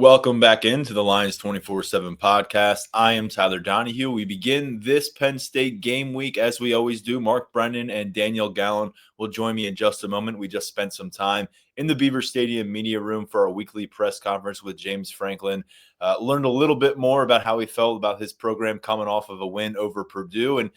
Welcome back into the Lions247 Podcast. I am Tyler Donahue. We begin this Penn State game week as we always do. Mark Brennan and Daniel Gallen will join me in just a moment. We just spent some time in the Beaver Stadium media room for our weekly press conference with James Franklin. Learned a little bit more about how he felt about his program coming off of a win over Purdue and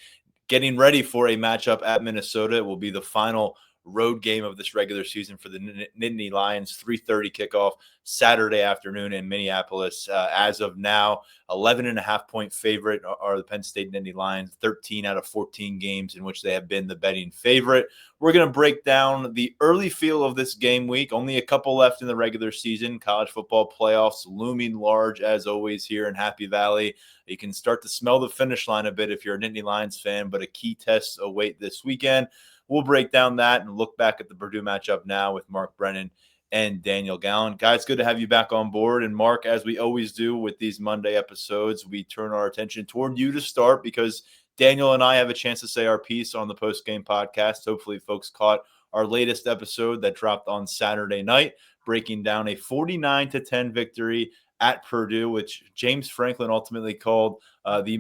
getting ready for a matchup at Minnesota. It will be the final road game of this regular season for the Nittany Lions. 3:30 kickoff Saturday afternoon in Minneapolis. As of now, 11.5-point favorite are the Penn State Nittany Lions. 13 out of 14 games in which they have been the betting favorite. We're going to break down the early feel of this game week. Only a couple left in the regular season. College football playoffs looming large as always here in Happy Valley. You can start to smell the finish line a bit if you're a Nittany Lions fan, but a key test await this weekend. We'll break down that and look back at the Purdue matchup now with Mark Brennan and Daniel Gallen. Guys, good to have you back on board. And Mark, as we always do with these Monday episodes, we turn our attention toward you to start because Daniel and I have a chance to say our piece on the post-game podcast. Hopefully folks caught our latest episode that dropped on Saturday night, breaking down a 49-10 victory at Purdue, which James Franklin ultimately called the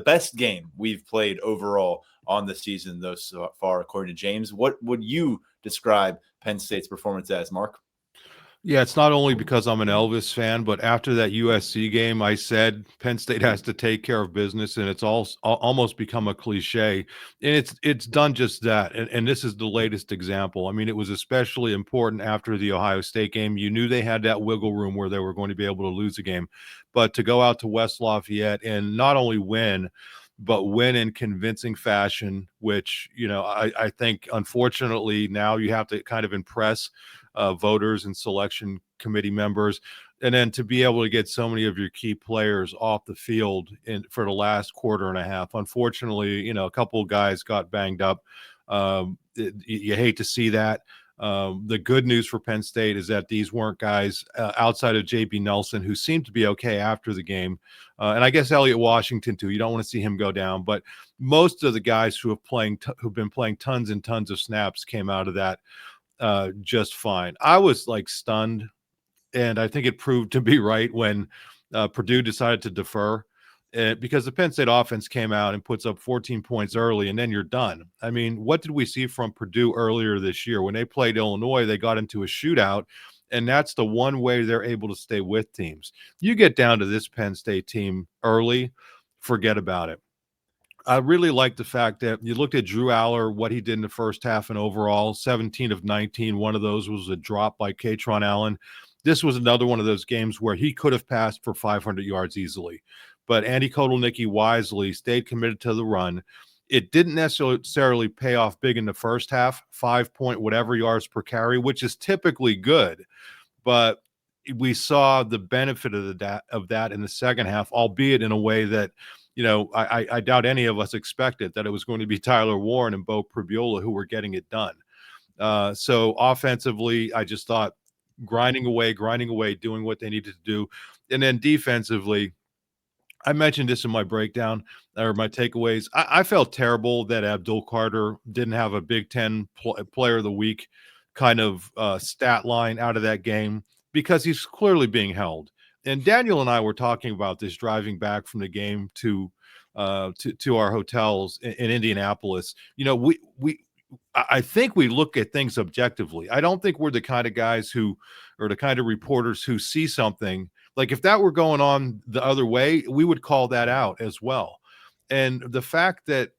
best game we've played overall on the season thus far, according to James. What would you describe Penn State's performance as, Mark? Yeah, it's not only because I'm an Elvis fan, but after that USC game, I said Penn State has to take care of business, and it's almost become a cliche. And it's done just that. And this is the latest example. I mean, it was especially important after the Ohio State game. You knew they had that wiggle room where they were going to be able to lose a game. But to go out to West Lafayette and not only win, but win in convincing fashion, which, I think, unfortunately, now you have to kind of impress voters and selection committee members. And then to be able to get so many of your key players off the field for the last quarter and a half. Unfortunately, a couple of guys got banged up. You hate to see that. The good news for Penn State is that these weren't guys outside of J.B. Nelson who seemed to be okay after the game. And I guess Elliott Washington, too. You don't want to see him go down. But most of the guys who've been playing tons and tons of snaps came out of that just fine. I was stunned, and I think it proved to be right when Purdue decided to defer. Because the Penn State offense came out and puts up 14 points early, and then you're done. I mean, what did we see from Purdue earlier this year? When they played Illinois, they got into a shootout, and that's the one way they're able to stay with teams. You get down to this Penn State team early, forget about it. I really like the fact that you looked at Drew Aller, what he did in the first half and overall, 17 of 19. One of those was a drop by Katron Allen. This was another one of those games where he could have passed for 500 yards easily. But Andy Kotelnicki wisely stayed committed to the run. It didn't necessarily pay off big in the first half, 5-point whatever yards per carry, which is typically good. But we saw the benefit of that in the second half, albeit in a way that, I doubt any of us expected that it was going to be Tyler Warren and Bo Pribula who were getting it done. So offensively, I just thought grinding away, doing what they needed to do. And then defensively, I mentioned this in my breakdown or my takeaways. I felt terrible that Abdul Carter didn't have a Big Ten Player of the Week kind of stat line out of that game because he's clearly being held. And Daniel and I were talking about this driving back from the game to our hotels in Indianapolis. I think we look at things objectively. I don't think we're the kind of guys or the kind of reporters who see something. Like if that were going on the other way, we would call that out as well. And the fact that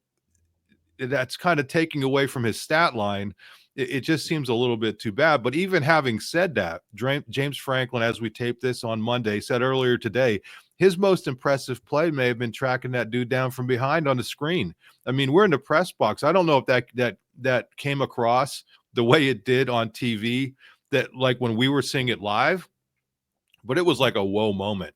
that's kind of taking away from his stat line, it just seems a little bit too bad. But even having said that, James Franklin, as we taped this on Monday, said earlier today, his most impressive play may have been tracking that dude down from behind on the screen. I mean, we're in the press box. I don't know if that came across the way it did on TV, that like when we were seeing it live, but it was like a whoa moment.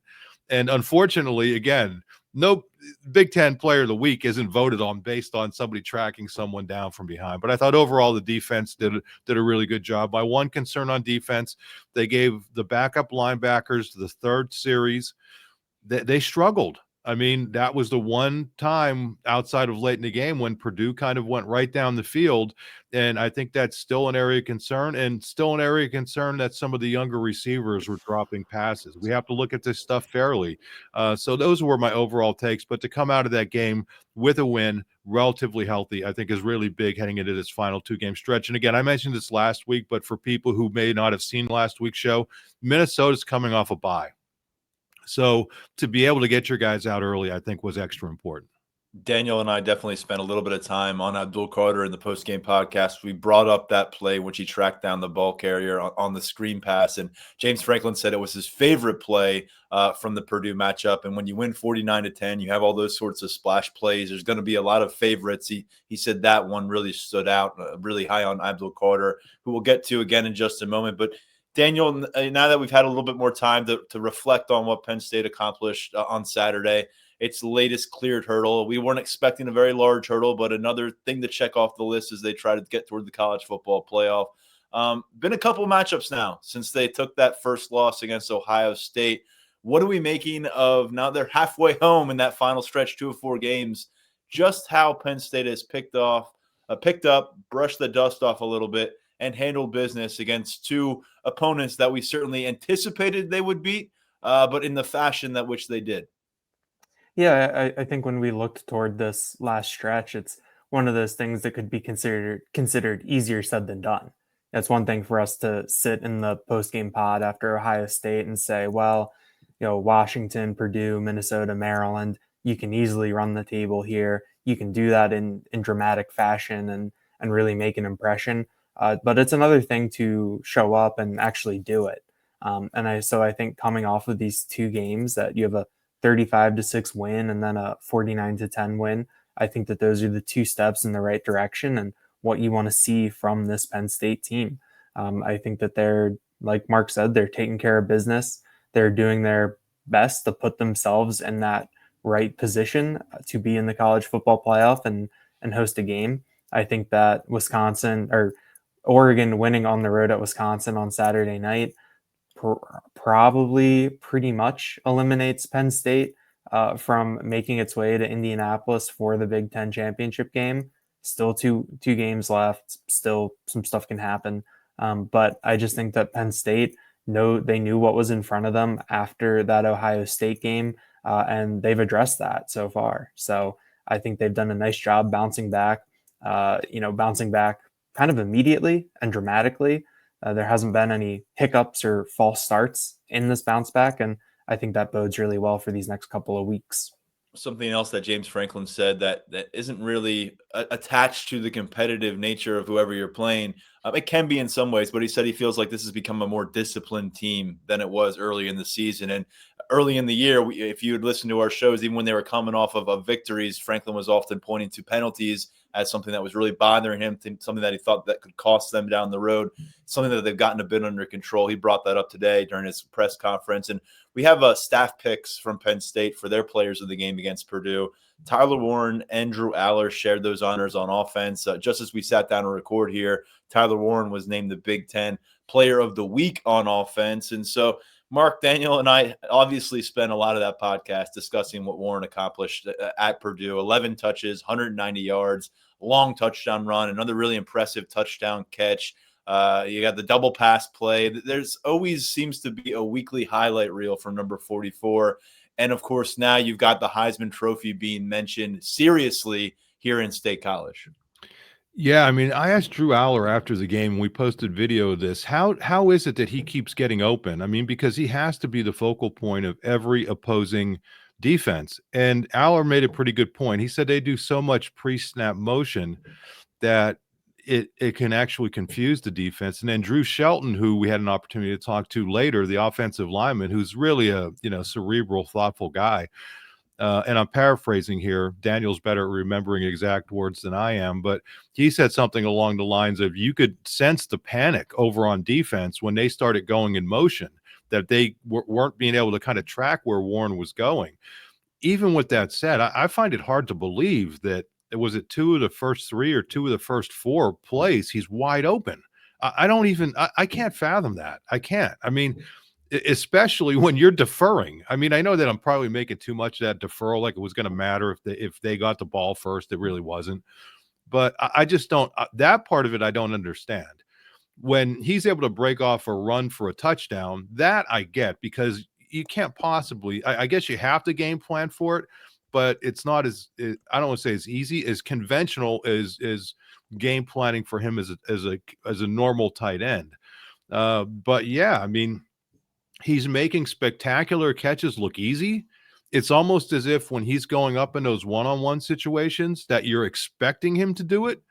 And unfortunately, again, no Big Ten Player of the Week isn't voted on based on somebody tracking someone down from behind. But I thought overall the defense did a really good job. My one concern on defense, they gave the backup linebackers the third series. They struggled. I mean, that was the one time outside of late in the game when Purdue kind of went right down the field. And I think that's still an area of concern, and still an area of concern that some of the younger receivers were dropping passes. We have to look at this stuff fairly. So those were my overall takes. But to come out of that game with a win, relatively healthy, I think is really big heading into this final 2-game stretch. And again, I mentioned this last week, but for people who may not have seen last week's show, Minnesota's coming off a bye. So to be able to get your guys out early, I think was extra important. Daniel and I definitely spent a little bit of time on Abdul Carter in the post-game podcast. We brought up that play which he tracked down the ball carrier on the screen pass, and James Franklin said it was his favorite play from the Purdue matchup. And when you win 49-10, you have all those sorts of splash plays. There's going to be a lot of favorites. He said that one really stood out, really high on Abdul Carter, who we'll get to again in just a moment. But Daniel, now that we've had a little bit more time to reflect on what Penn State accomplished on Saturday, its latest cleared hurdle. We weren't expecting a very large hurdle, but another thing to check off the list as they try to get toward the college football playoff. Been a couple matchups now since they took that first loss against Ohio State. What are we making of now they're halfway home in that final stretch, 2 of 4 games, just how Penn State has picked up, brushed the dust off a little bit, and handled business against 2 opponents that we certainly anticipated they would beat, but in the fashion that which they did. Yeah, I think when we looked toward this last stretch, it's one of those things that could be considered easier said than done. It's one thing for us to sit in the post-game pod after Ohio State and say, well, Washington, Purdue, Minnesota, Maryland, you can easily run the table here. You can do that in dramatic fashion and really make an impression. But it's another thing to show up and actually do it. So I think coming off of these 2 games that you have a 35-6 win and then a 49-10 win, I think that those are the 2 steps in the right direction and what you want to see from this Penn State team. I think that they're, like Mark said, they're taking care of business. They're doing their best to put themselves in that right position to be in the college football playoff and host a game. I think that Oregon winning on the road at Wisconsin on Saturday night probably pretty much eliminates Penn State from making its way to Indianapolis for the Big Ten championship game. Still two games left. Still some stuff can happen. But I just think that Penn State they knew what was in front of them after that Ohio State game, and they've addressed that so far. So I think they've done a nice job bouncing back kind of immediately and dramatically. There hasn't been any hiccups or false starts in this bounce back, and I think that bodes really well for these next couple of weeks. Something else that James Franklin said that isn't really attached to the competitive nature of whoever you're playing. It can be in some ways, but he said he feels like this has become a more disciplined team than it was early in the season. And early in the year, if you would listen to our shows, even when they were coming off of victories, Franklin was often pointing to penalties as something that was really bothering him, something that he thought that could cost them down the road, something that they've gotten a bit under control. He brought that up today during his press conference. And we have staff picks from Penn State for their players of the game against Purdue. Tyler Warren and Drew Aller shared those honors on offense. Just as we sat down to record here, Tyler Warren was named the Big Ten Player of the Week on offense. And so Mark, Daniel, and I obviously spent a lot of that podcast discussing what Warren accomplished at Purdue. 11 touches, 190 yards, long touchdown run, another really impressive touchdown catch. You got the double pass play. There's always seems to be a weekly highlight reel from number 44. And, of course, now you've got the Heisman Trophy being mentioned seriously here in State College. Yeah, I mean, I asked Drew Aller after the game, and we posted video of this. How is it that he keeps getting open? I mean, because he has to be the focal point of every opposing defense. And Aller made a pretty good point. He said they do so much pre-snap motion that it can actually confuse the defense. And then Drew Shelton, who we had an opportunity to talk to later, the offensive lineman, who's really a cerebral, thoughtful guy. And I'm paraphrasing here. Daniel's better at remembering exact words than I am, but he said something along the lines of you could sense the panic over on defense when they started going in motion, that they weren't being able to kind of track where Warren was going. Even with that said, I find it hard to believe that it was at 2 of the first 3 or 2 of the first 4 plays he's wide open. I can't fathom that. I can't. I mean, especially when you're deferring. I mean, I know that I'm probably making too much of that deferral, like it was going to matter if they got the ball first. It really wasn't. But I just don't, that part of it I don't understand. When he's able to break off a run for a touchdown, that I get, because you can't possibly, I guess you have to game plan for it, but it's not as, I don't want to say as easy, as conventional as game planning for him as a normal tight end. But yeah, I mean, he's making spectacular catches look easy. It's almost as if when he's going up in those one-on-one situations that you're expecting him to do it.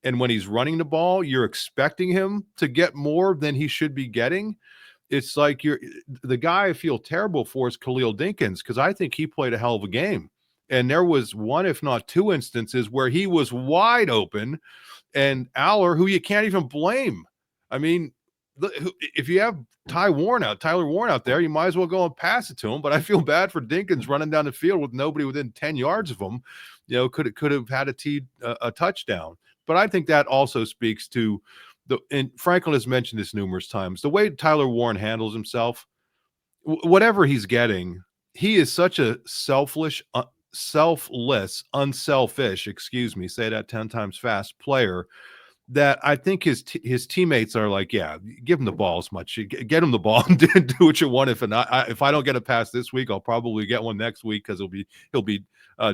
And when he's running the ball, you're expecting him to get more than he should be getting. It's like the guy I feel terrible for is Khalil Dinkins, because I think he played a hell of a game. And there was one, if not two instances where he was wide open, and Aller, who you can't even blame. I mean, if you have Tyler Warren out there, you might as well go and pass it to him. But I feel bad for Dinkins running down the field with nobody within 10 yards of him. Could have had a touchdown. But I think that also speaks to and Franklin has mentioned this numerous times, the way Tyler Warren handles himself. Whatever he's getting, he is such a selfless, unselfish, say that 10 times fast, player, that I think his teammates are like, yeah, give him the ball as much, get him the ball and do what you want. If I don't get a pass this week, I'll probably get one next week, because he'll be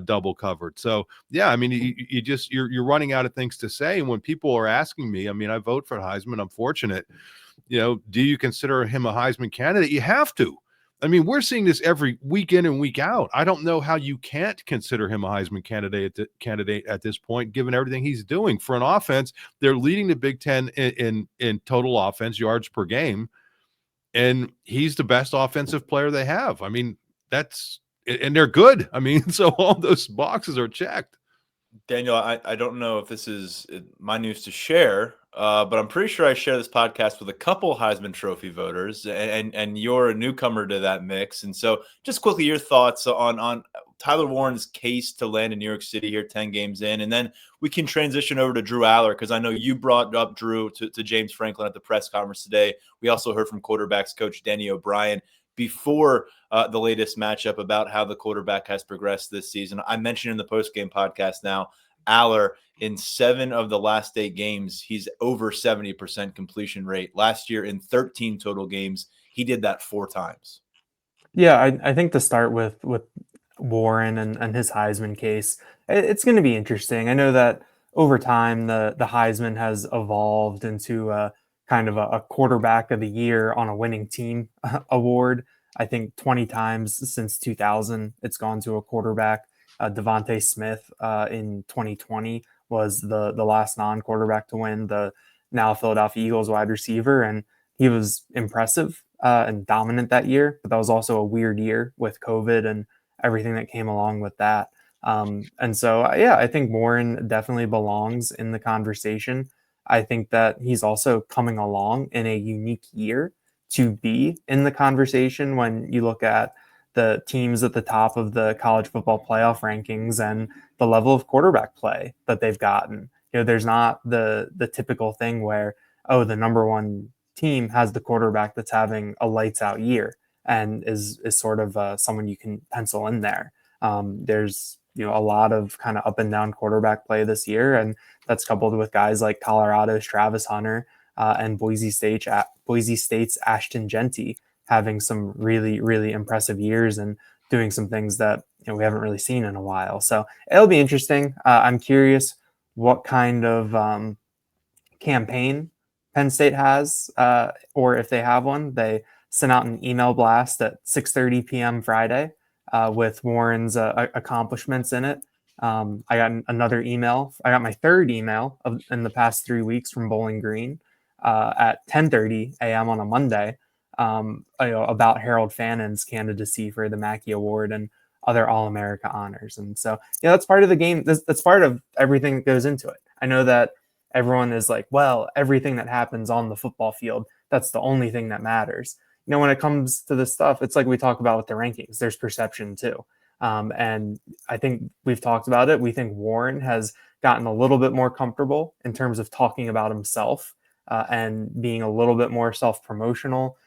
double covered. So yeah, I mean, you're running out of things to say. And when people are asking me, I mean, I vote for Heisman. I'm fortunate. Do you consider him a Heisman candidate? You have to. I mean, we're seeing this every week in and week out. I don't know how you can't consider him a Heisman candidate at this point, given everything he's doing for an offense. They're leading the Big Ten in total offense yards per game, and he's the best offensive player they have. I mean, and they're good. I mean, so all those boxes are checked. Daniel, I don't know if this is my news to share, but I'm pretty sure I share this podcast with a couple Heisman Trophy voters, and you're a newcomer to that mix. And so just quickly, your thoughts on Tyler Warren's case to land in New York City here 10 games in, and then we can transition over to Drew Aller, because I know you brought up Drew to James Franklin at the press conference today. We also heard from quarterbacks coach Danny O'Brien before the latest matchup about how the quarterback has progressed this season. I mentioned in the post-game podcast now, Aller, in 7 of the last 8 games, he's over 70% completion rate. Last year in 13 total games, he did that 4 times. Yeah, I think to start with Warren and his Heisman case, it's going to be interesting. I know that over time, the Heisman has evolved into kind of a quarterback of the year on a winning team award. I think 20 times since 2000, it's gone to a quarterback. Devontae Smith in 2020 was the last non-quarterback to win, the now Philadelphia Eagles wide receiver, and he was impressive and dominant that year. But that was also a weird year with COVID and everything that came along with that. And so, yeah, I think Warren definitely belongs in the conversation. I think that he's also coming along in a unique year to be in the conversation when you look at the teams at the top of the college football playoff rankings and the level of quarterback play that they've gotten. There's not the typical thing where, the number one team has the quarterback that's having a lights out year and is sort of someone you can pencil in there. There's a lot of kind of up and down quarterback play this year, and that's coupled with guys like Colorado's Travis Hunter and Boise State's Ashton Genty having some really, really impressive years and doing some things that we haven't really seen in a while. So it'll be interesting. I'm curious what kind of campaign Penn State has, or if they have one. They sent out an email blast at 6:30 p.m. Friday with Warren's accomplishments in it. I got another email. I got my third email in the past 3 weeks from Bowling Green at 10:30 a.m. on a Monday about Harold Fannon's candidacy for the Mackey Award and other All-America honors. And so, that's part of the game. That's part of everything that goes into it. I know that everyone is like, well, everything that happens on the football field, that's the only thing that matters. When it comes to this stuff, it's like we talk about with the rankings. There's perception too. And I think we've talked about it. We think Warren has gotten a little bit more comfortable in terms of talking about himself and being a little bit more self-promotional.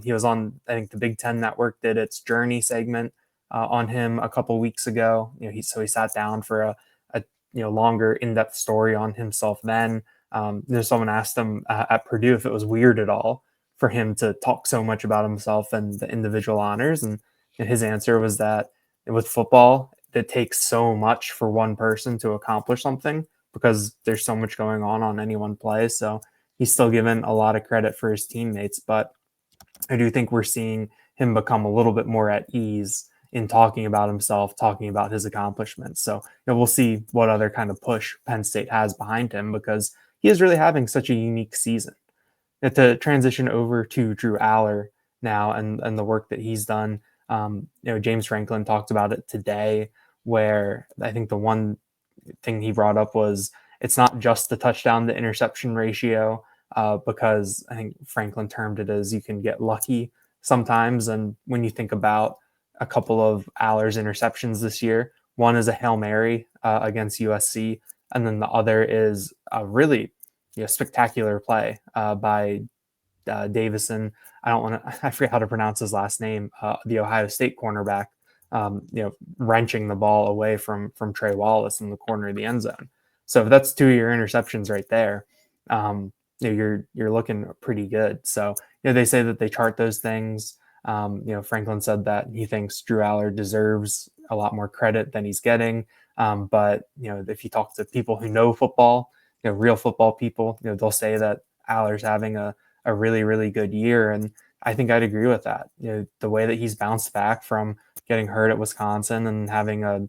He was on, I think the Big Ten Network did its Journey segment on him a couple weeks ago. He sat down for a longer in-depth story on himself then. Someone asked him at Purdue if it was weird at all for him to talk so much about himself and the individual honors. And his answer was that with football, it takes so much for one person to accomplish something because there's so much going on any one play. So he's still given a lot of credit for his teammates, but I do think we're seeing him become a little bit more at ease in talking about himself, talking about his accomplishments. So we'll see what other kind of push Penn State has behind him because he is really having such a unique season. To transition over to Drew Aller now and the work that he's done, James Franklin talked about it today, where I think the one thing he brought up was it's not just the touchdown to interception ratio, because I think Franklin termed it as you can get lucky sometimes. And when you think about a couple of Aller's interceptions this year, one is a Hail Mary against USC, and then the other is a really spectacular play by Davison. I forget how to pronounce his last name, the Ohio State cornerback, wrenching the ball away from Trey Wallace in the corner of the end zone. So if that's 2 of your interceptions right there, you're looking pretty good. So they say that they chart those things. Franklin said that he thinks Drew Aller deserves a lot more credit than he's getting. But if you talk to people who know football, real football people, they'll say that Aller's having a really, really good year. And I think I'd agree with that. The way that he's bounced back from getting hurt at Wisconsin and having a,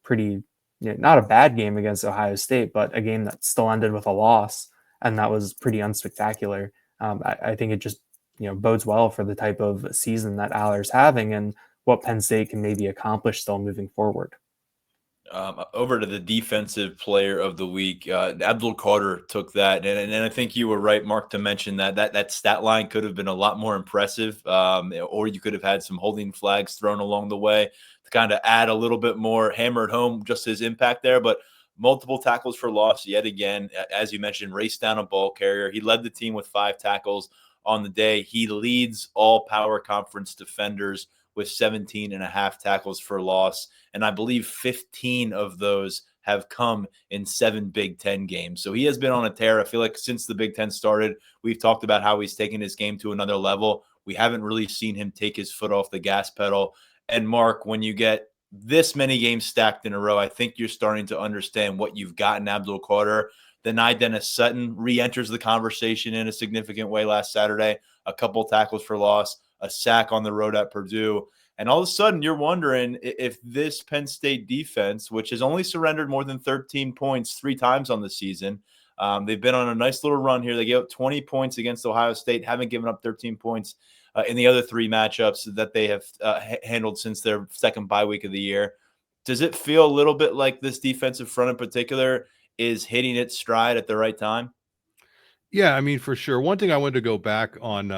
pretty, not a bad game against Ohio State, but a game that still ended with a loss. And that was pretty unspectacular. I think it just, bodes well for the type of season that Aller's having and what Penn State can maybe accomplish still moving forward. Over to the defensive player of the week, Abdul Carter took that, and I think you were right, Mark, to mention that stat line could have been a lot more impressive, or you could have had some holding flags thrown along the way to kind of add a little bit more, hammered home just his impact there. But multiple tackles for loss yet again, as you mentioned, raced down a ball carrier. He led the team with 5 tackles on the day. He leads all power conference defenders with 17.5 tackles for loss. And I believe 15 of those have come in 7 Big Ten games. So he has been on a tear. I feel like since the Big Ten started, we've talked about how he's taken his game to another level. We haven't really seen him take his foot off the gas pedal. And Mark, when you get this many games stacked in a row, I think you're starting to understand what you've got in Abdul Carter. Then Dennis Sutton re-enters the conversation in a significant way last Saturday. A couple tackles for loss, a sack on the road at Purdue. And all of a sudden, you're wondering if this Penn State defense, which has only surrendered more than 13 points 3 times on the season, they've been on a nice little run here. They gave up 20 points against Ohio State, haven't given up 13 points in the other 3 matchups that they have handled since their second bye week of the year. Does it feel a little bit like this defensive front in particular is hitting its stride at the right time? Yeah, I mean, for sure. One thing I wanted to go back on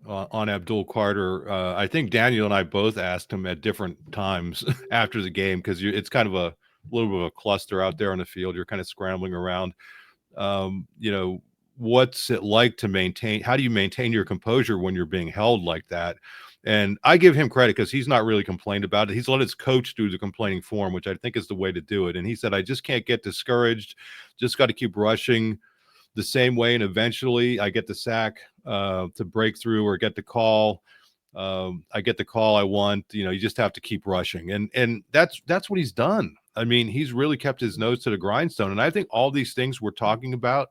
Abdul Carter. I think Daniel and I both asked him at different times after the game because it's kind of a little bit of a cluster out there on the field. You're kind of scrambling around. What's it like to maintain? How do you maintain your composure when you're being held like that? And I give him credit because he's not really complained about it. He's let his coach do the complaining for him, which I think is the way to do it. And he said, I just can't get discouraged. Just got to keep rushing the same way. And eventually I get the sack to break through or get the call. I get the call I want. You just have to keep rushing. And that's what he's done. I mean, he's really kept his nose to the grindstone. And I think all these things we're talking about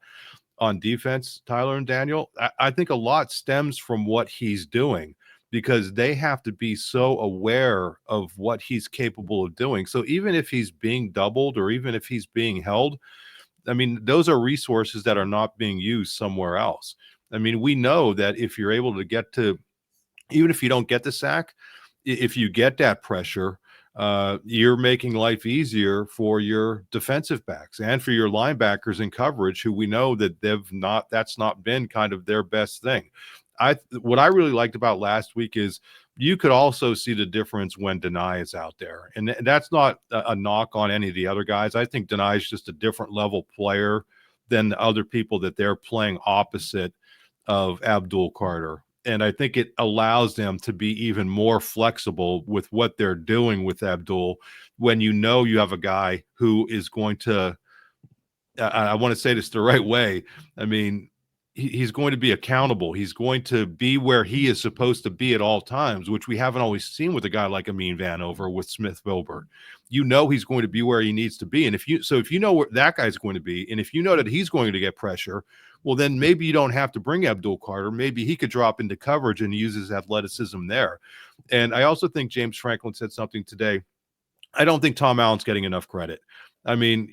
on defense, Tyler and Daniel, I think a lot stems from what he's doing because they have to be so aware of what he's capable of doing. So even if he's being doubled or even if he's being held, I mean, those are resources that are not being used somewhere else. I mean, we know that if you're able to get to, even if you don't get the sack, if you get that pressure, you're making life easier for your defensive backs and for your linebackers in coverage, who we know that that's not been kind of their best thing. What I really liked about last week is you could also see the difference when Deny is out there. And that's not a knock on any of the other guys. I think Deny is just a different level player than the other people that they're playing opposite of Abdul Carter. And I think it allows them to be even more flexible with what they're doing with Abdul when you know you have a guy who is going to, I want to say this the right way. I mean, he's going to be accountable. He's going to be where he is supposed to be at all times, which we haven't always seen with a guy like Amin Vanover with Smith Wilbur. You know he's going to be where he needs to be. And if you know where that guy's going to be, and if you know that he's going to get pressure, well, then maybe you don't have to bring Abdul Carter. Maybe he could drop into coverage and use his athleticism there. And I also think James Franklin said something today. I don't think Tom Allen's getting enough credit. I mean,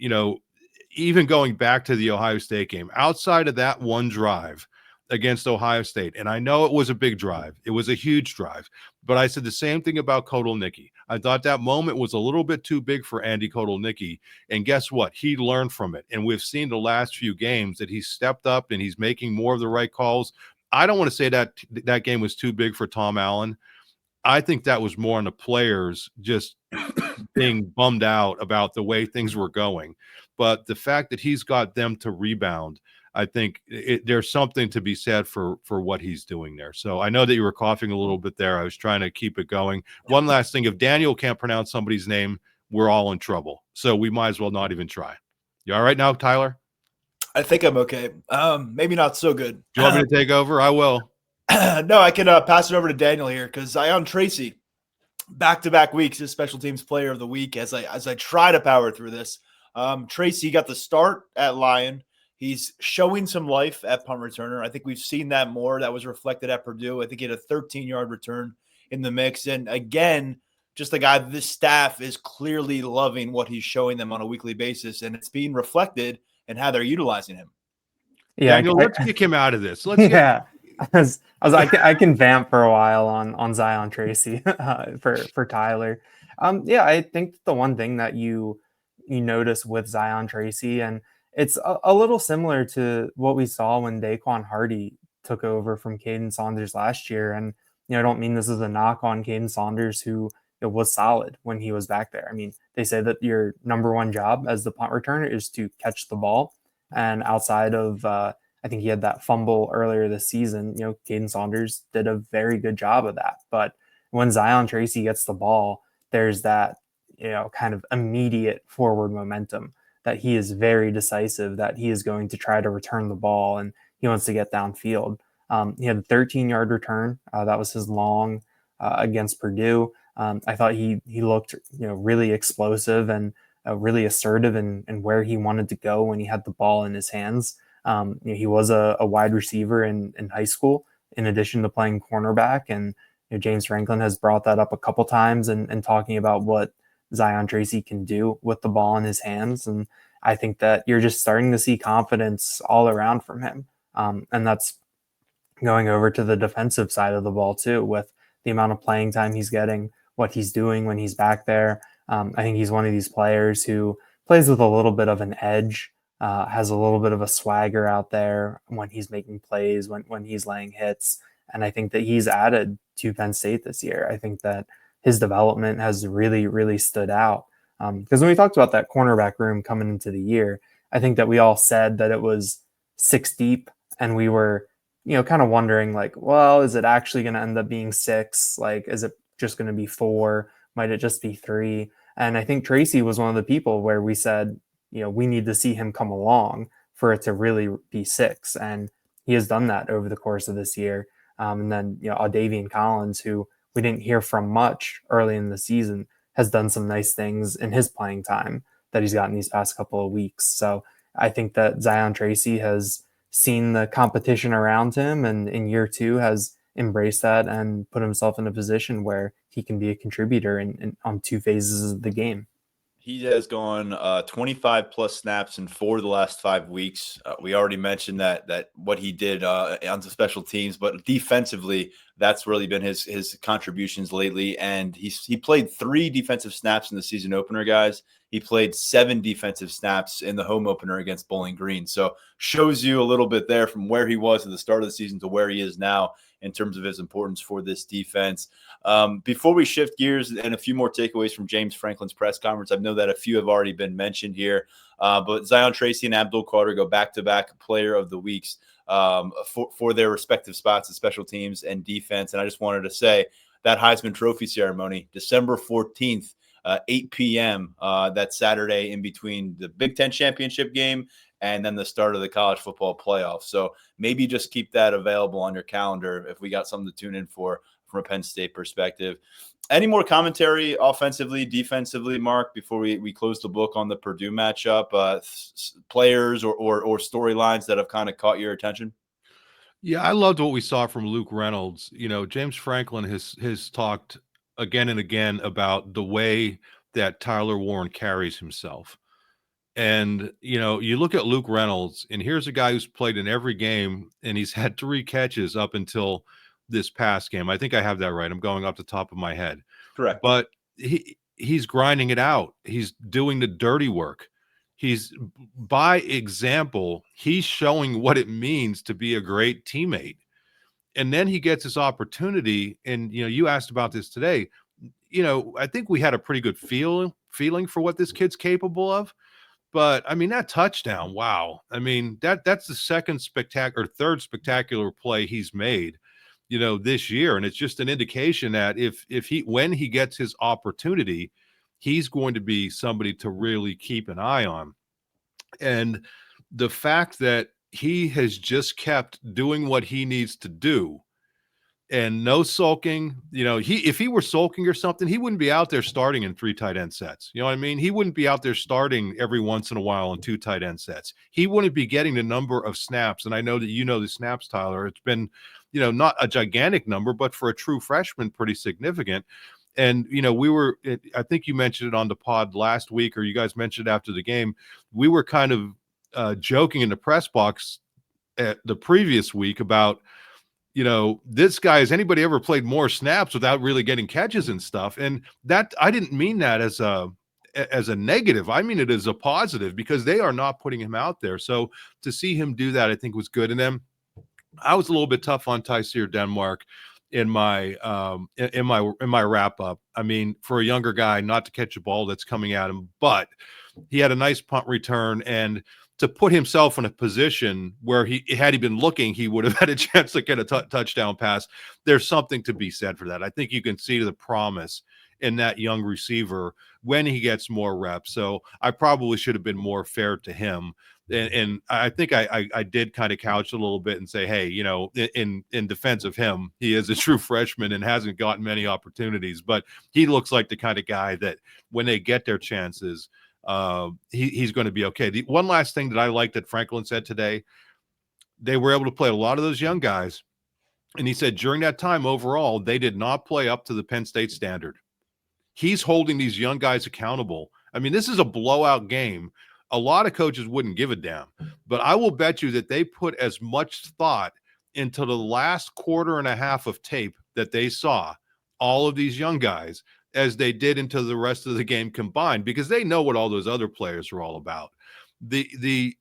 even going back to the Ohio State game, outside of that one drive against Ohio State, and I know it was a big drive, it was a huge drive, but I said the same thing about Kotelnicki. I thought that moment was a little bit too big for Andy Kotelnicki, and guess what? He learned from it, and we've seen the last few games that he's stepped up and he's making more of the right calls. I don't want to say that that game was too big for Tom Allen. I think that was more on the players just being bummed out about the way things were going. But the fact that he's got them to rebound, I think there's something to be said for what he's doing there. So I know that you were coughing a little bit there. I was trying to keep it going. One last thing, if Daniel can't pronounce somebody's name, we're all in trouble. So we might as well not even try. You all right now, Tyler? I think I'm okay. Maybe not so good. Do you want me to take over? I will. No, I can pass it over to Daniel here because Zion Tracy, back-to-back weeks, is Special Teams Player of the Week. As I try to power through this, Tracy got the start at Lion. He's showing some life at punt returner. I think we've seen that more. That was reflected at Purdue. I think he had a 13-yard return in the mix. And again, just a guy, this staff is clearly loving what he's showing them on a weekly basis, and it's being reflected in how they're utilizing him. Yeah, Daniel, let's kick him out of this. I can vamp for a while on Zion Tracy for Tyler. I think the one thing that you notice with Zion Tracy, and it's a little similar to what we saw when Daquan Hardy took over from Caden Saunders last year. And I don't mean this as a knock on Caden Saunders, who was solid when he was back there. I mean, they say that your number one job as the punt returner is to catch the ball, and outside of I think he had that fumble earlier this season. Caden Saunders did a very good job of that. But when Zion Tracy gets the ball, there's that, kind of immediate forward momentum that he is very decisive, that he is going to try to return the ball and he wants to get downfield. He had a 13-yard return. That was his long against Purdue. I thought he looked, really explosive and really assertive in where he wanted to go when he had the ball in his hands. He was a wide receiver in high school, in addition to playing cornerback. And James Franklin has brought that up a couple times and talking about what Zion Tracy can do with the ball in his hands. And I think that you're just starting to see confidence all around from him. And that's going over to the defensive side of the ball too, with the amount of playing time he's getting, what he's doing when he's back there. I think he's one of these players who plays with a little bit of an edge. Has a little bit of a swagger out there when he's making plays, when he's laying hits. And I think that he's added to Penn State this year. I think that his development has really, really stood out. Because when we talked about that cornerback room coming into the year, I think that we all said that it was 6 deep, and we were, kind of wondering like, well, is it actually going to end up being 6? Like, is it just going to be 4? Might it just be 3? And I think Tracy was one of the people where we said, we need to see him come along for it to really be 6. And he has done that over the course of this year. And then, Audavian Collins, who we didn't hear from much early in the season, has done some nice things in his playing time that he's gotten these past couple of weeks. So I think that Zion Tracy has seen the competition around him, and in year 2 has embraced that and put himself in a position where he can be a contributor on 2 phases of the game. He has gone 25 plus snaps in 4 of the last 5 weeks. We already mentioned that what he did on the special teams, but defensively, that's really been his contributions lately. And he played 3 defensive snaps in the season opener, guys. He played 7 defensive snaps in the home opener against Bowling Green. So shows you a little bit there from where he was at the start of the season to where he is now in terms of his importance for this defense. Before we shift gears and a few more takeaways from James Franklin's press conference, I know that a few have already been mentioned here, but Zion Tracy and Abdul Carter go back-to-back Player of the Weeks. for their respective spots at special teams and defense. And I just wanted to say that Heisman Trophy ceremony, December 14th, 8 p.m. That Saturday in between the Big Ten championship game and then the start of the college football playoff. So maybe just keep that available on your calendar if we got something to tune in for from a Penn State perspective. Any more commentary offensively, defensively, Mark, before we close the book on the Purdue matchup? Players or storylines that have kind of caught your attention? Yeah, I loved what we saw from Luke Reynolds. James Franklin has talked again and again about the way that Tyler Warren carries himself. And, you look at Luke Reynolds, and here's a guy who's played in every game, and he's had 3 catches up until this past game. I think I have that right. I'm going off the top of my head. Correct. But he's grinding it out. He's doing the dirty work. He's, by example, he's showing what it means to be a great teammate. And then he gets his opportunity. And, you asked about this today. I think we had a pretty good feeling for what this kid's capable of. But I mean, that touchdown, wow. I mean, that's the third spectacular play he's made, this year. And it's just an indication that when he gets his opportunity, he's going to be somebody to really keep an eye on. And the fact that he has just kept doing what he needs to do and no sulking, if he were sulking or something, he wouldn't be out there starting in 3 tight end sets. You know what I mean? He wouldn't be out there starting every once in a while in 2 tight end sets. He wouldn't be getting the number of snaps. And I know that the snaps, Tyler. It's been, not a gigantic number, but for a true freshman, pretty significant. And, I think you mentioned it on the pod last week, or you guys mentioned it after the game. We were kind of joking in the press box at the previous week about, this guy, has anybody ever played more snaps without really getting catches and stuff? And that, I didn't mean that as a negative. I mean it as a positive, because they are not putting him out there. So to see him do that, I think was good. And then I was a little bit tough on Tyseer Denmark in my wrap up. I mean, for a younger guy, not to catch a ball that's coming at him, but he had a nice punt return, and to put himself in a position where had he been looking, he would have had a chance to get a touchdown pass. There's something to be said for that. I think you can see the promise in that young receiver when he gets more reps. So I probably should have been more fair to him. And I think I did kind of couch a little bit and say, hey, in defense of him, he is a true freshman and hasn't gotten many opportunities, but he looks like the kind of guy that when they get their chances, he's going to be okay. The one last thing that I like that Franklin said today, they were able to play a lot of those young guys. And he said during that time overall, they did not play up to the Penn State standard. He's holding these young guys accountable. I mean, this is a blowout game. A lot of coaches wouldn't give a damn, but I will bet you that they put as much thought into the last quarter and a half of tape that they saw, all of these young guys, as they did into the rest of the game combined, because they know what all those other players are all about. The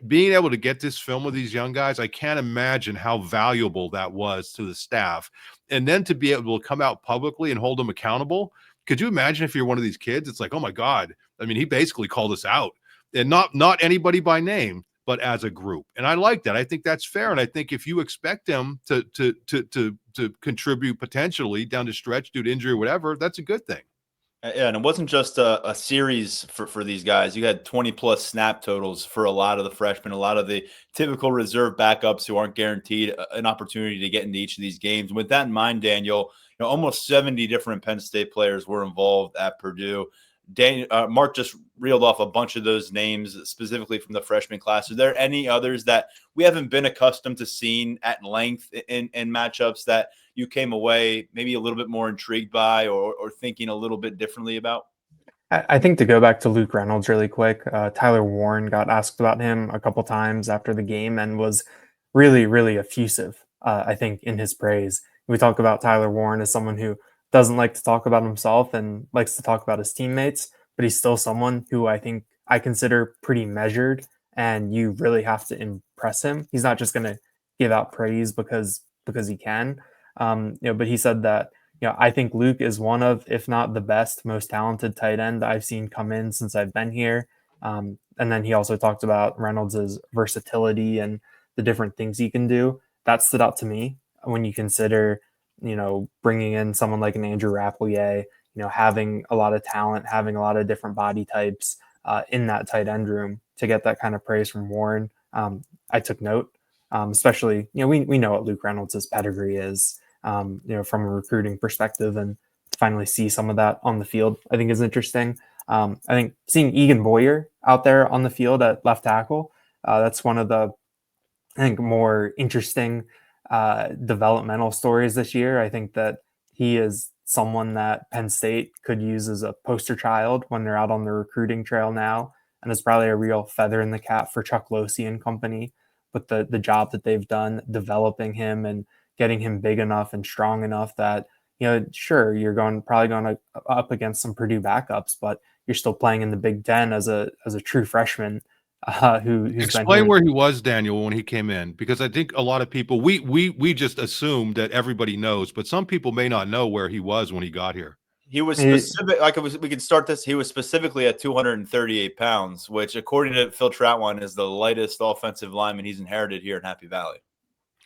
being able to get this film with these young guys, I can't imagine how valuable that was to the staff. And then to be able to come out publicly and hold them accountable. Could you imagine if you're one of these kids? It's like, oh my God. I mean, he basically called us out, and not anybody by name, but as a group. And I like that. I think that's fair. And I think if you expect them to contribute potentially down the stretch due to injury or whatever, that's a good thing. Yeah, and it wasn't just a series for these guys. You had 20-plus snap totals for a lot of the freshmen, a lot of the typical reserve backups who aren't guaranteed an opportunity to get into each of these games. With that in mind, Daniel, almost 70 different Penn State players were involved at Purdue. Mark just reeled off a bunch of those names specifically from the freshman class. Are there any others that we haven't been accustomed to seeing at length in matchups that you came away maybe a little bit more intrigued by or thinking a little bit differently about? I think to go back to Luke Reynolds really quick, Tyler Warren got asked about him a couple times after the game and was really, really effusive, I think, in his praise. We talk about Tyler Warren as someone who doesn't like to talk about himself and likes to talk about his teammates, but he's still someone who I think I consider pretty measured, and you really have to impress him. He's not just going to give out praise because he can, but he said that, I think Luke is one of, if not the best, most talented tight end I've seen come in since I've been here. And then he also talked about Reynolds' versatility and the different things he can do. That stood out to me when you consider, bringing in someone like an Andrew Rappleyea, having a lot of talent, having a lot of different body types in that tight end room, to get that kind of praise from Warren. I took note, especially, we know what Luke Reynolds' pedigree is, from a recruiting perspective, and finally see some of that on the field, I think is interesting. I think seeing Egan Boyer out there on the field at left tackle, that's one of the, I think, more interesting developmental stories this year. I think that he is someone that Penn State could use as a poster child when they're out on the recruiting trail now, and it's probably a real feather in the cap for Chuck Losey and company with the job that they've done developing him and getting him big enough and strong enough that, sure, you're probably going up against some Purdue backups, but you're still playing in the Big Ten as a true freshman. Who's explain where he was, Daniel, when he came in, because I think a lot of people, we just assumed that everybody knows, but some people may not know where he was when he got here. He was specific. We can start this. He was specifically at 238 pounds, which, according to Phil Troutwine, is the lightest offensive lineman he's inherited here in Happy Valley.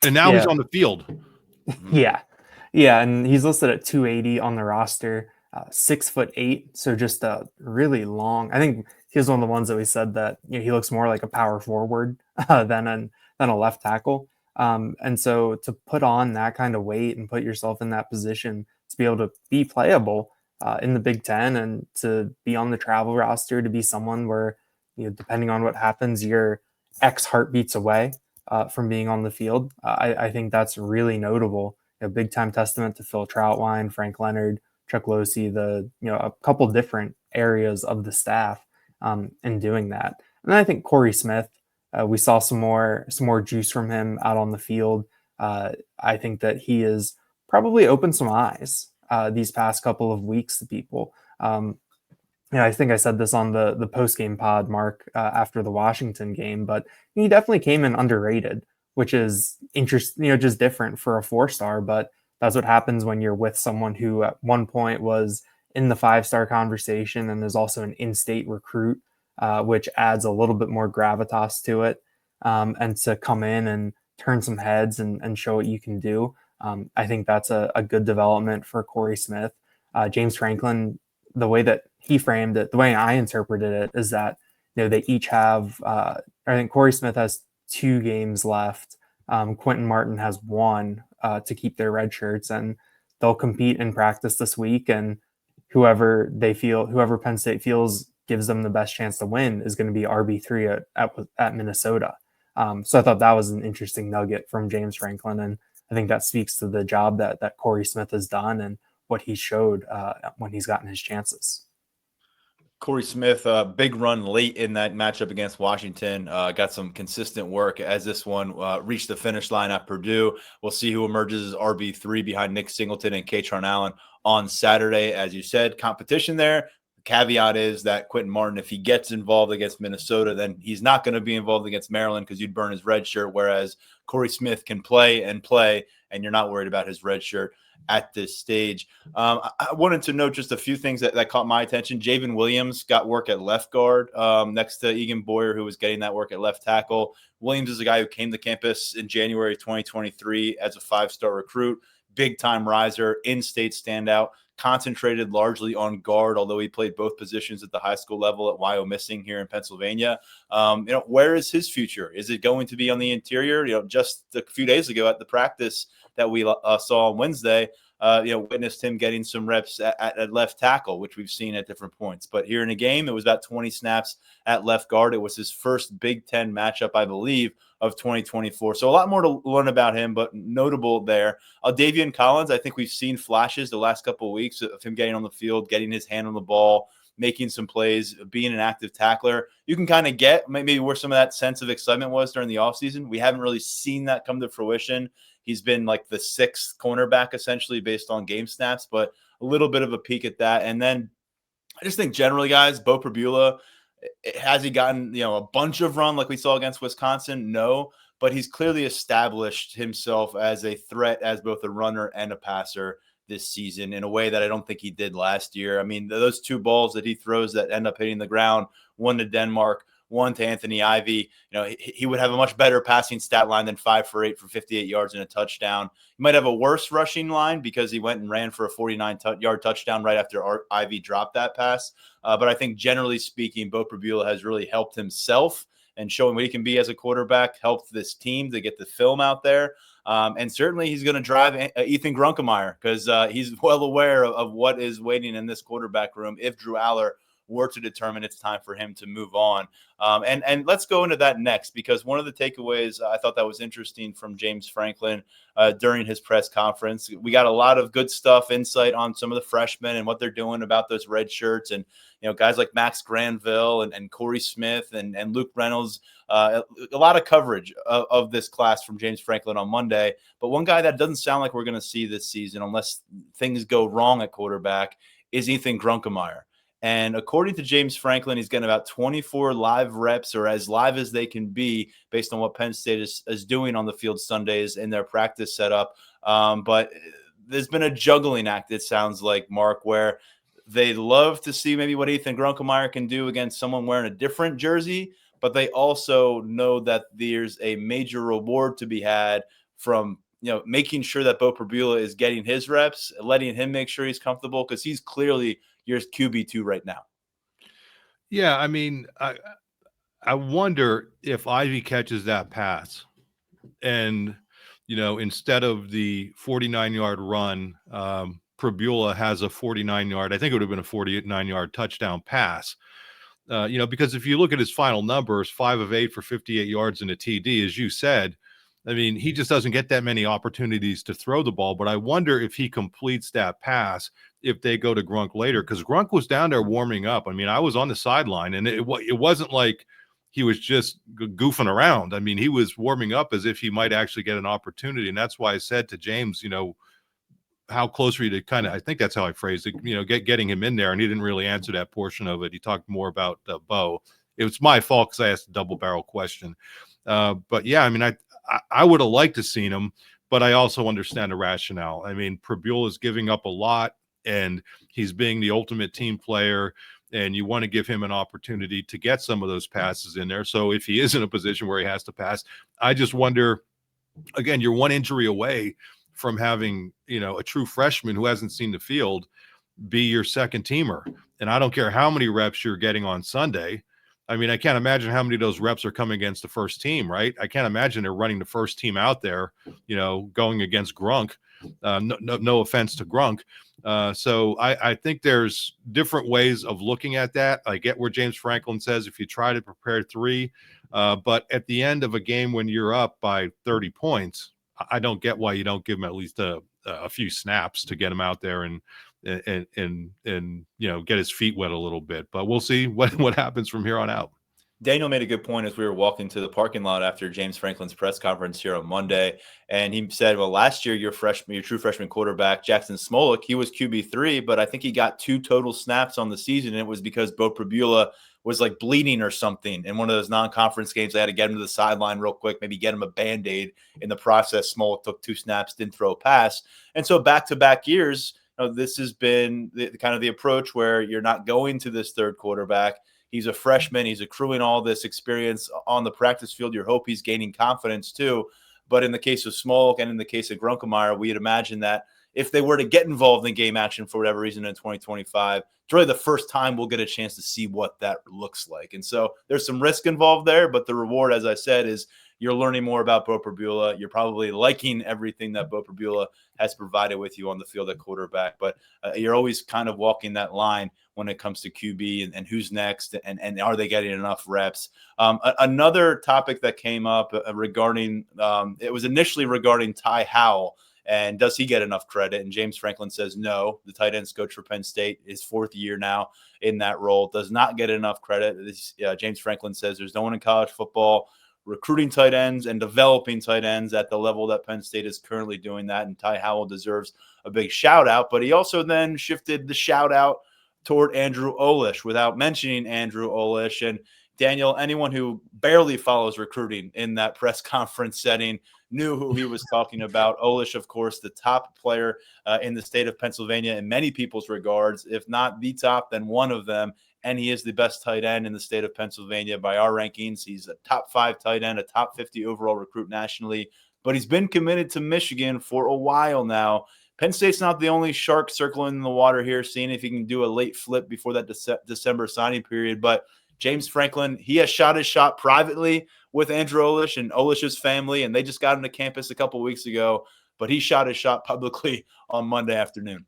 And now he's on the field. Yeah, and he's listed at 280 on the roster, 6'8", so just a really long. I think he was one of the ones that we said that he looks more like a power forward than a left tackle. And so to put on that kind of weight and put yourself in that position to be able to be playable in the Big Ten, and to be on the travel roster, to be someone where, depending on what happens, you're X heartbeats away from being on the field. I think that's really notable. A big time testament to Phil Troutwine, Frank Leonard, Chuck Losey, a couple different areas of the staff in doing that. And I think Corey Smith, we saw some more juice from him out on the field. I think that he has probably opened some eyes these past couple of weeks to people. I think I said this on the post-game pod, Mark, after the Washington game, but he definitely came in underrated, which is interesting, just different for a 4-star, but that's what happens when you're with someone who at one point was in the 5-star conversation and is also an in-state recruit, which adds a little bit more gravitas to it. And to come in and turn some heads and show what you can do. I think that's a good development for Corey Smith. James Franklin, the way that he framed it, the way I interpreted it, is that they each have, I think Corey Smith has 2 games left. Quentin Martin has 1 to keep their red shirts, and they'll compete in practice this week. And whoever Penn State feels gives them the best chance to win is going to be RB3 at Minnesota. So I thought that was an interesting nugget from James Franklin, and I think that speaks to the job that Corey Smith has done and what he showed when he's gotten his chances. Corey Smith, big run late in that matchup against Washington. Got some consistent work as this one reached the finish line at Purdue. We'll see who emerges as RB3 behind Nick Singleton and Katron Allen on Saturday. As you said, competition there. The caveat is that Quentin Martin, if he gets involved against Minnesota, then he's not going to be involved against Maryland because you'd burn his red shirt, whereas Corey Smith can play, and you're not worried about his red shirt at this stage. I wanted to note just a few things that caught my attention. Javen Williams got work at left guard next to Egan Boyer, who was getting that work at left tackle. Williams is a guy who came to campus in January 2023 as a 5-star recruit, big-time riser, in-state standout, concentrated largely on guard, although he played both positions at the high school level at Wyomissing here in Pennsylvania. Where is his future? Is it going to be on the interior? Just a few days ago at the practice that we saw on Wednesday, witnessed him getting some reps at left tackle, which we've seen at different points. But here in a game, it was about 20 snaps at left guard. It was his first Big Ten matchup, I believe, of 2024. So a lot more to learn about him, but notable there. Davian Collins, I think we've seen flashes the last couple of weeks of him getting on the field, getting his hand on the ball, making some plays, being an active tackler. You can kind of get maybe where some of that sense of excitement was during the offseason. We haven't really seen that come to fruition. He's been like the 6th cornerback essentially based on game snaps, but a little bit of a peek at that. And then I just think generally, guys, Bo Pribula, has he gotten, a bunch of run like we saw against Wisconsin? No, but he's clearly established himself as a threat as both a runner and a passer this season in a way that I don't think he did last year. I mean, those 2 balls that he throws that end up hitting the ground, one to Denmark, one to Anthony Ivy, he would have a much better passing stat line than 5 for 8 for 58 yards and a touchdown. He might have a worse rushing line because he went and ran for a 49-yard touchdown right after Ivy dropped that pass. But I think generally speaking, Bo Prabula has really helped himself and showing what he can be as a quarterback, helped this team to get the film out there. And certainly he's going to drive Ethan Grunkemeyer because he's well aware of what is waiting in this quarterback room if Drew Aller were to determine it's time for him to move on. And let's go into that next, because one of the takeaways I thought that was interesting from James Franklin during his press conference, we got a lot of good stuff, insight on some of the freshmen and what they're doing about those red shirts, and guys like Max Granville and Corey Smith and Luke Reynolds. A lot of coverage of this class from James Franklin on Monday. But one guy that doesn't sound like we're going to see this season, unless things go wrong at quarterback, is Ethan Grunkemeyer. And according to James Franklin, he's getting about 24 live reps, or as live as they can be, based on what Penn State is doing on the field Sundays in their practice setup. But there's been a juggling act, it sounds like, Mark, where they love to see maybe what Ethan Grunkemeyer can do against someone wearing a different jersey, but they also know that there's a major reward to be had from making sure that Bo Prabula is getting his reps, letting him make sure he's comfortable, because he's clearly your QB2 right now. Yeah, I mean, I wonder if Ivy catches that pass and, instead of the 49-yard run, Prabula has a 49-yard, I think it would have been a 49-yard touchdown pass. Because if you look at his final numbers, 5 of 8 for 58 yards and a TD, as you said, I mean, he just doesn't get that many opportunities to throw the ball. But I wonder if he completes that pass if they go to Grunk later, because Grunk was down there warming up. I mean, I was on the sideline, and it wasn't like he was just goofing around. I mean, he was warming up as if he might actually get an opportunity. And that's why I said to James, how close are you to kind of, I think that's how I phrased it, getting him in there. And he didn't really answer that portion of it. He talked more about Bo. It was my fault because I asked a double barrel question. But yeah, I mean, I would have liked to seen him, but I also understand the rationale. I mean, Prabula is giving up a lot, and he's being the ultimate team player, and you want to give him an opportunity to get some of those passes in there. So if he is in a position where he has to pass, I just wonder, again, you're one injury away from having, a true freshman who hasn't seen the field be your second teamer. And I don't care how many reps you're getting on Sunday. I mean, I can't imagine how many of those reps are coming against the first team, right? I can't imagine they're running the first team out there, going against Grunk. No offense to Grunk. So I think there's different ways of looking at that. I get where James Franklin says if you try to prepare 3, but at the end of a game when you're up by 30 points, I don't get why you don't give him at least a few snaps to get him out there and get his feet wet a little bit. But we'll see what happens from here on out. Daniel made a good point as we were walking to the parking lot after James Franklin's press conference here on Monday. And he said, well, last year, your true freshman quarterback, Jackson Smolik, he was QB3, but I think he got 2 total snaps on the season. And it was because Bo Prabula was like bleeding or something in one of those non-conference games. They had to get him to the sideline real quick, maybe get him a Band-Aid. In the process, Smolik took 2 snaps, didn't throw a pass. And so back-to-back years, this has been kind of the approach where you're not going to this third quarterback. He's a freshman. He's accruing all this experience on the practice field. You hope he's gaining confidence too. But in the case of Smolik and in the case of Grunkemeyer, we'd imagine that if they were to get involved in game action for whatever reason in 2025, it's really the first time we'll get a chance to see what that looks like. And so there's some risk involved there, but the reward, as I said, is you're learning more about Bo Prabula. You're probably liking everything that Bo Prabula has provided with you on the field at quarterback, but you're always kind of walking that line when it comes to QB and who's next and are they getting enough reps. Another topic that came up regarding it was initially regarding Ty Howell and does he get enough credit? And James Franklin says no. The tight ends coach for Penn State, his 4th year now in that role, does not get enough credit. James Franklin says there's no one in college football recruiting tight ends and developing tight ends at the level that Penn State is currently doing that. And Ty Howell deserves a big shout out, but he also then shifted the shout out toward Andrew Olish without mentioning Andrew Olish. And Daniel, anyone who barely follows recruiting in that press conference setting knew who he was talking about. Olish, of course, the top player in the state of Pennsylvania in many people's regards, if not the top, then one of them. and he is the best tight end in the state of Pennsylvania by our rankings. He's a top 5 tight end, a top 50 overall recruit nationally, but he's been committed to Michigan for a while now. Penn State's not the only shark circling in the water here, seeing if he can do a late flip before that December signing period. But James Franklin, he has shot his shot privately with Andrew Olish and Olish's family, and they just got him to campus a couple weeks ago, but he shot his shot publicly on Monday afternoon.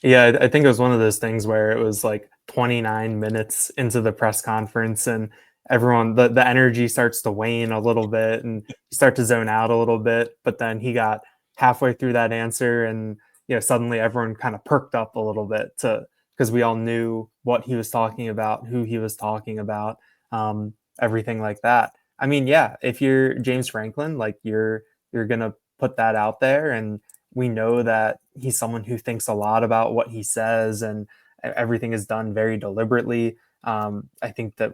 Yeah, I think it was one of those things where it was like 29 minutes into the press conference and everyone, the energy starts to wane a little bit and you start to zone out a little bit, but then he got halfway through that answer and suddenly everyone kind of perked up a little bit because we all knew what he was talking about, who he was talking about, everything like that. I mean, yeah, if you're James Franklin, like you're gonna put that out there, and we know that he's someone who thinks a lot about what he says, and everything is done very deliberately. I think that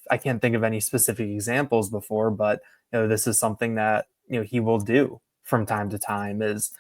I can't think of any specific examples before, but this is something that he will do from time to time is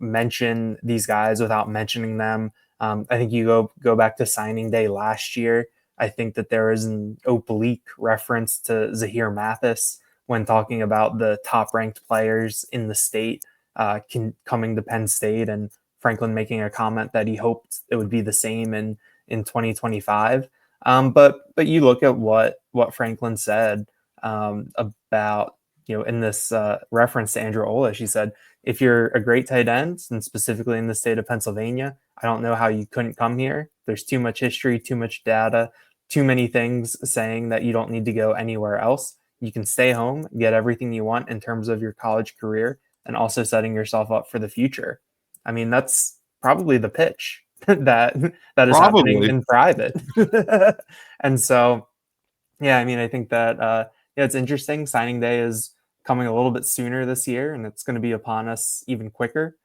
mention these guys without mentioning them. I think you go back to signing day last year. I think that there is an oblique reference to Zahir Mathis when talking about the top ranked players in the state coming to Penn State, and Franklin making a comment that he hoped it would be the same in 2025. But you look at what Franklin said about in this reference to Andrew Olish. He said, if you're a great tight end, and specifically in the state of Pennsylvania, I don't know how you couldn't come here. There's too much history, too much data, too many things saying that you don't need to go anywhere else. You can stay home, get everything you want in terms of your college career, and also setting yourself up for the future. I mean, that's probably the pitch that is happening in private. And so, yeah, I mean, I think that it's interesting. Signing day is coming a little bit sooner this year, and it's going to be upon us even quicker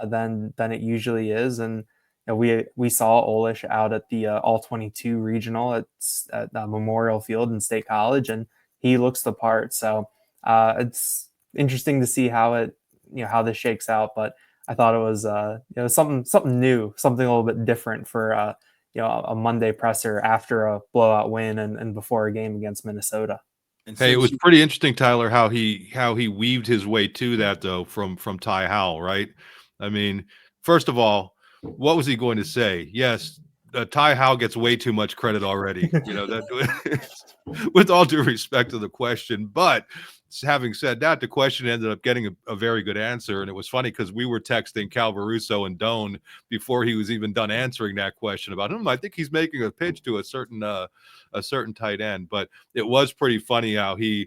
than it usually is. And we saw Olish out at the All-22 regional at Memorial Field in State College, and he looks the part. So it's interesting to see how this shakes out. But I thought it was something new, something a little bit different for a Monday presser after a blowout win and before a game against Minnesota. Hey, it was pretty interesting, Tyler, how he weaved his way to that though from Ty Howell, right? I mean, first of all, what was he going to say? Yes, Ty Howell gets way too much credit already. That with all due respect to the question, but having said that, the question ended up getting a very good answer. And it was funny because we were texting Cal Varuso and Doan before he was even done answering that question about him. I think he's making a pitch to a certain tight end, but it was pretty funny how you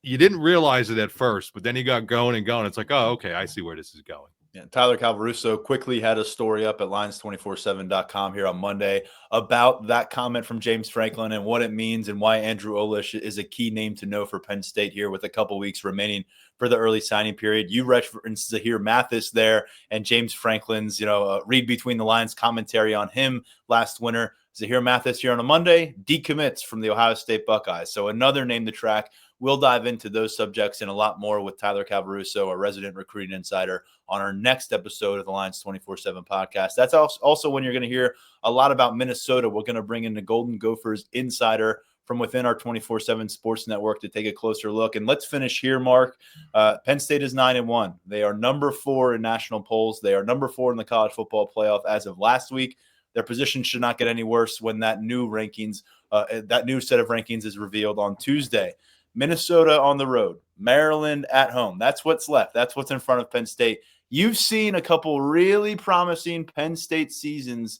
didn't realize it at first, but then he got going and going. It's like, oh, okay, I see where this is going. Yeah, Tyler Calvaruso quickly had a story up at Lions247.com here on Monday about that comment from James Franklin and what it means and why Andrew Olish is a key name to know for Penn State here with a couple weeks remaining for the early signing period. You referenced Zahir Mathis there and James Franklin's, read between the lines commentary on him last winter. Zahir Mathis here on a Monday decommits from the Ohio State Buckeyes. So another name to track. We'll dive into those subjects and a lot more with Tyler Calvaruso, a resident recruiting insider, on our next episode of the Lions247 podcast. That's also when you're going to hear a lot about Minnesota. We're going to bring in the Golden Gophers insider from within our 24/7 Sports Network to take a closer look. And let's finish here, Mark. Penn State is 9-1. They are number 4 in national polls. They are number 4 in the college football playoff as of last week. Their position should not get any worse when that new set of rankings is revealed on Tuesday. Minnesota on the road, Maryland at home. That's what's left. That's what's in front of Penn State. You've seen a couple really promising Penn State seasons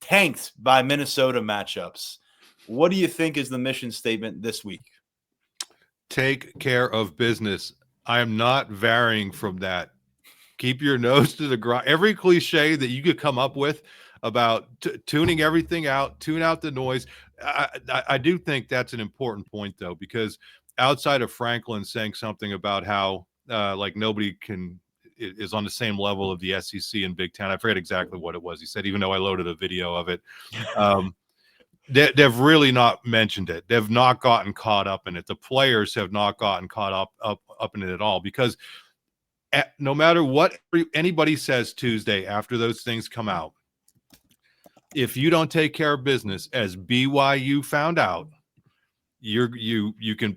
tanked by Minnesota matchups. What do you think is the mission statement this week? Take care of business. I am not varying from that. Keep your nose to the ground. Every cliche that you could come up with about tuning everything out, tune out the noise. I do think that's an important point, though, because outside of Franklin saying something about how like nobody is on the same level of the SEC and Big Ten. I forget exactly what it was. He said, even though I loaded a video of it, they've really not mentioned it. They've not gotten caught up in it. The players have not gotten caught up in it at all, because no matter what anybody says Tuesday after those things come out, if you don't take care of business, as BYU found out, you can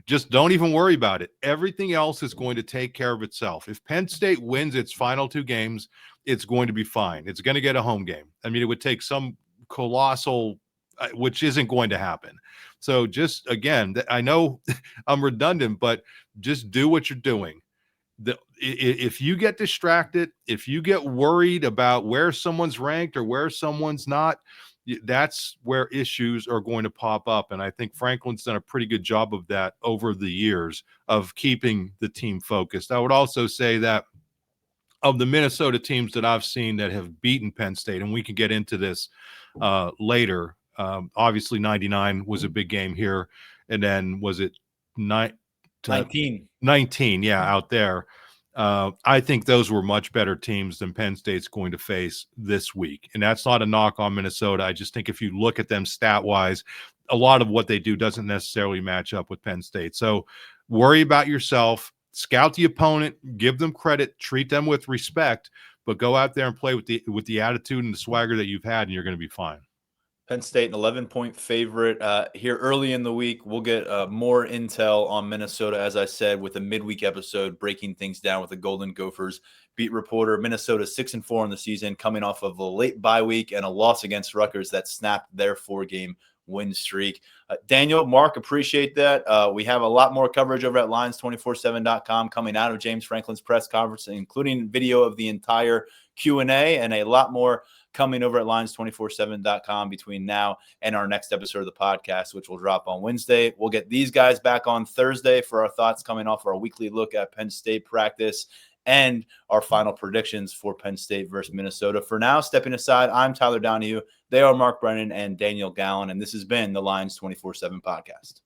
just don't even worry about it. Everything else is going to take care of itself. If Penn State wins its final 2 games, it's going to be fine. It's going to get a home game. I mean, it would take some colossal, which isn't going to happen. So just, again, I know I'm redundant, but just do what you're doing. If you get distracted, if you get worried about where someone's ranked or where someone's not, that's where issues are going to pop up. And I think Franklin's done a pretty good job of that over the years of keeping the team focused. I would also say that of the Minnesota teams that I've seen that have beaten Penn State, and we can get into this later, obviously 99 was a big game here. And then was it 19? 19, yeah, out there. I think those were much better teams than Penn State's going to face this week. And that's not a knock on Minnesota. I just think if you look at them stat-wise, a lot of what they do doesn't necessarily match up with Penn State. So worry about yourself, scout the opponent, give them credit, treat them with respect, but go out there and play with the attitude and the swagger that you've had, and you're going to be fine. Penn State, an 11-point favorite here early in the week. We'll get more intel on Minnesota, as I said, with a midweek episode, breaking things down with the Golden Gophers beat reporter. Minnesota 6-4 in the season, coming off of a late bye week and a loss against Rutgers that snapped their 4-game win streak. Daniel, Mark, appreciate that. We have a lot more coverage over at Lions247.com coming out of James Franklin's press conference, including video of the entire Q&A, and a lot more coming over at Lions247.com between now and our next episode of the podcast, which will drop on Wednesday. We'll get these guys back on Thursday for our thoughts coming off our weekly look at Penn State practice and our final predictions for Penn State versus Minnesota. For now, stepping aside, I'm Tyler Donahue. They are Mark Brennan and Daniel Gallen, and this has been the Lions247 Podcast.